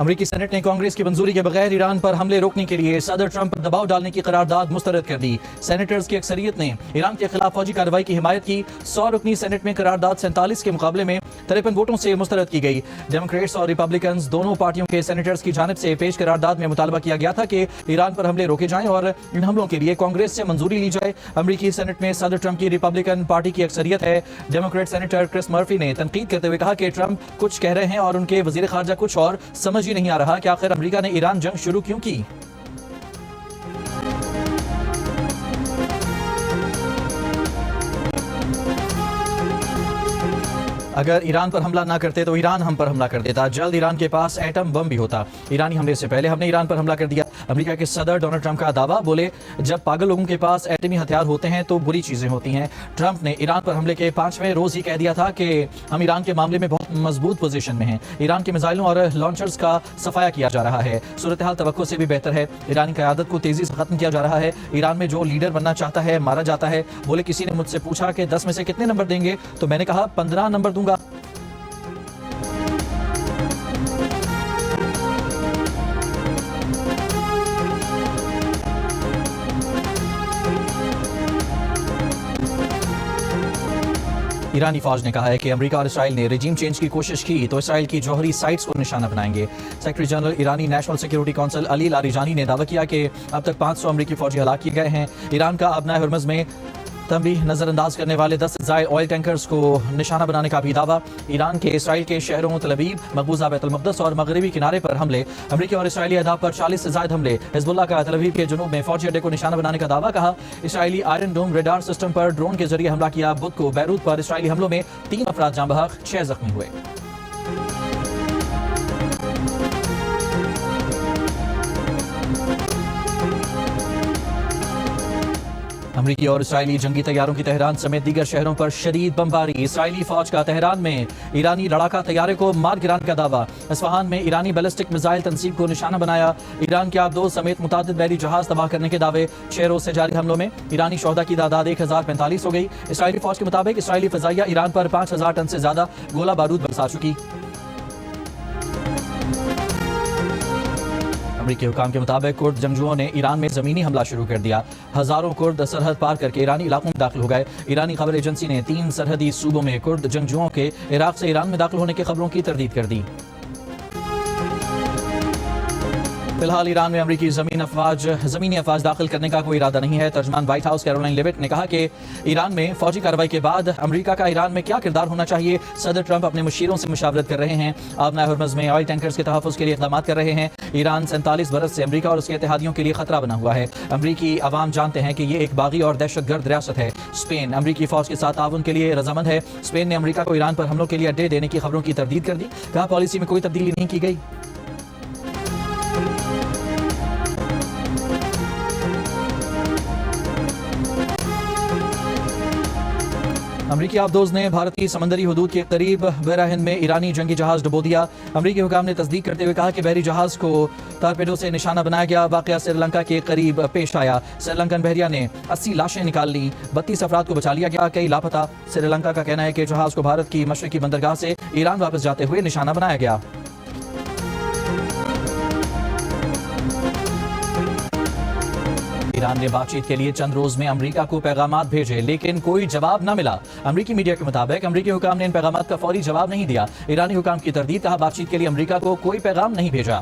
अमेरिकी सेनेट ने कांग्रेस की मंजूरी के बगैर ईरान पर हमले रोकने के लिए सदर ट्रंप पर दबाव डालने की करारदाद मुस्तरद कर दी। सेनेटर्स की अक्सरियत ने ईरान के खिलाफ फौजी कार्रवाई की हिमायत की। 100 रुकनी सेनेट में करारदाद 47 के मुकाबले में 53 वोटों से मुस्तरद की गई। डेमोक्रेट्स और रिपब्लिकन दोनों पार्टियों के सेनेटर्स की जानिब से पेश करारदाद में मुतालबा किया गया था कि ईरान पर हमले रोके जाएं और इन हमलों के लिए कांग्रेस से मंजूरी ली जाए। अमेरिकी सेनेट में सदर ट्रंप की रिपब्लिकन पार्टी की अक्सरियत है। डेमोक्रेट सेनेटर क्रिस मर्फी ने तनकीद करते हुए कहा कि ट्रंप कुछ कह रहे हैं और उनके वजीर खारजा कुछ और। समझ ही नहीं आ रहा कि आखिर अमेरिका ने ईरान जंग शुरू क्यों की। अगर ईरान पर हमला ना करते तो ईरान हम पर हमला कर देता। जल्द ईरान के पास एटम बम भी होता। ईरानी हमले से पहले हमने ईरान पर हमला कर दिया। अमेरिका के सदर डोनाल्ड ट्रंप का दावा, बोले जब पागल लोगों के पास एटमी हथियार होते हैं तो बुरी चीजें होती हैं। ट्रंप ने ईरान पर हमले के 5वें रोज ही कह दिया था कि हम ईरान के मामले में बहुत मजबूत पोजीशन में हैं। ईरान के मिसाइलों और लॉन्चर्स का सफाया किया जा रहा है। सूरत हाल तवक्को से भी बेहतर है। ईरानी क़यादत को तेजी से खत्म किया जा रहा है। ईरान में जो लीडर बनना चाहता है मारा जाता है। बोले किसी ने मुझसे पूछा कि 10 में से कितने नंबर देंगे, तो मैंने कहा 15 नंबर दूंगा। ईरानी फौज ने कहा है कि अमेरिका और इसराइल ने रजीम चेंज की कोशिश की तो इसराइल की जौहरी साइट्स को निशाना बनाएंगे। सेक्रेटरी जनरल ईरानी national security council Ali Larijani ने दावा किया कि अब तक 500 अमेरिकी फौजी हलाक किए गए हैं। ईरान का अपना हुर्मुज़ में तंबीह नजरअंदाज करने वाले 10 से ज़ायद ऑयल टैंकर्स को निशाना बनाने का भी दावा। ईरान के इसराइल के शहरों तल अवीव, मकबूजा बैतुल मक़दस और मगरबी किनारे पर हमले। अमेरिकी और इसराइली अहदाफ पर 40 से ज़ायद हमले। हिज़्बुल्लाह का तल अवीव के जुनूब में फौजी अड्डे को निशाना बनाने का दावा। कहा इसराइली आयरन डोम रेडार सिस्टम पर ड्रोन के जरिए हमला किया। बुध को बैरूत पर इसराइली हमलों में 3 अफराद जाँ बहक, 6 जख्मी हुए। अमरीकी और इसराइली जंगी तैयारों की तेहरान समेत दीगर शहरों पर शदीद बमबारी। इसराइली फौज का तेहरान में ईरानी लड़ाका तैयारे को मार गिराने का दावा। इसफहान में ईरानी बैलिस्टिक मिसाइल तंसीब को निशाना बनाया। ईरान के आबदोज समेत मुतादिद बहरी जहाज तबाह करने के दावे। 6 रोज से जारी हमलों में ईरानी शोहदा की तादाद 1045 हो गई। इसराइली फौज के मुताबिक इसराइली फजाइया ईरान पर 5000 टन से ज्यादा गोला बारूद बरसा चुकी। अमेरिकी हुकाम के मुताबिक कुर्द जंगजुओं ने ईरान में जमीनी हमला शुरू कर दिया। हजारों कुर्द सरहद पार करके ईरानी इलाकों में दाखिल हो गए। ईरानी खबर एजेंसी ने 3 सरहदी सूबों में कुर्द जंगजुओं के इराक से ईरान में दाखिल होने की खबरों की तरदीद कर दी। फिलहाल ईरान में अमेरिकी ज़मीनी अफवाज दाखिल करने का कोई इरादा नहीं है। तर्जमान व्हाइट हाउस कैरोलाइन लेविट ने कहा कि ईरान में फौजी कार्रवाई के बाद अमेरिका का ईरान में क्या किरदार होना चाहिए, सदर ट्रंप अपने मुशीरों से मुशावरत कर रहे हैं। अपना हुर्मुज़ में ऑयल टैंकर्स के तहफ़्फ़ुज़ के लिए इक़दाम कर रहे हैं। ईरान 47 बरस से अमेरिका और उसके इत्तेहादियों के लिए खतरा बना हुआ है। अमेरिकी अवाम जानते हैं कि ये एक बागी और दहशतगर्द रियासत है। स्पेन अमेरिकी फौज के साथ ताउन के लिए रजामंद है। स्पेन ने अमेरिका को ईरान पर हमलों के लिए अड्डे देने की खबरों की तरदीद कर दी। कहा पॉलिसी में कोई तब्दीली नहीं की गई। अमरीकी आबदोज ने भारत की समंदरी हदूद के करीब बहरा हिंद में ईरानी जंगी जहाज डुबो दिया। अमरीकी हुकाम ने तस्दीक करते हुए कहा कि बहरी जहाज को टारपेडो से निशाना बनाया गया। वाकया श्रीलंका के करीब पेश आया। श्रीलंकन बहरिया ने 80 लाशें निकाल ली। 32 अफराद को बचा लिया गया, कई लापता। श्रीलंका का कहना है कि जहाज को भारत की मशरकी बंदरगाह से ईरान वापस जाते हुए निशाना बनाया गया। ईरान ने बातचीत के लिए चंद रोज में अमेरिका को पैगामात भेजे, लेकिन कोई जवाब न मिला। अमेरिकी मीडिया के मुताबिक अमेरिकी हुकाम ने इन पैगामात का फौरी जवाब नहीं दिया। ईरानी हुकाम की तरदीद, कहा बातचीत के लिए अमेरिका को कोई पैगाम नहीं भेजा।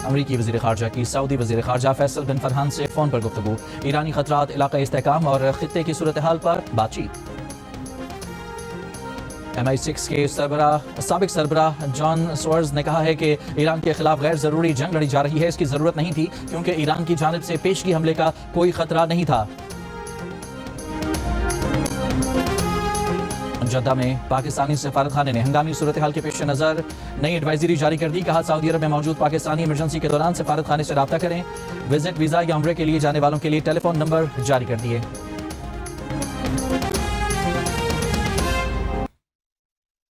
अमेरिकी वज़ीर ख़ारजा की सऊदी वज़ीर ख़ारजा फैसल बिन फरहान से फोन पर गुफ्तगू। ईरानी खतरात, इलाक़ाई इस्तेहकाम और खित्ते की सूरत हाल पर बातचीत। MI6 के साबिक सरबराह जॉन स्वर्ज ने कहा है कि ईरान के खिलाफ गैर जरूरी जंग लड़ी जा रही है। इसकी जरूरत नहीं थी क्योंकि ईरान की जानिब से पेशगी हमले का कोई खतरा नहीं था। जद्दा में पाकिस्तानी सफारतखाने ने हंगामी सूरत हाल के पेश नज़र नई एडवाइजरी जारी कर दी। कहा सऊदी अरब में मौजूद पाकिस्तानी इमरजेंसी के दौरान सफारतखाने से रब्ता करें। विजिट वीज़ा या उम्रे के लिए जाने वालों के लिए टेलीफोन नंबर जारी कर दिए।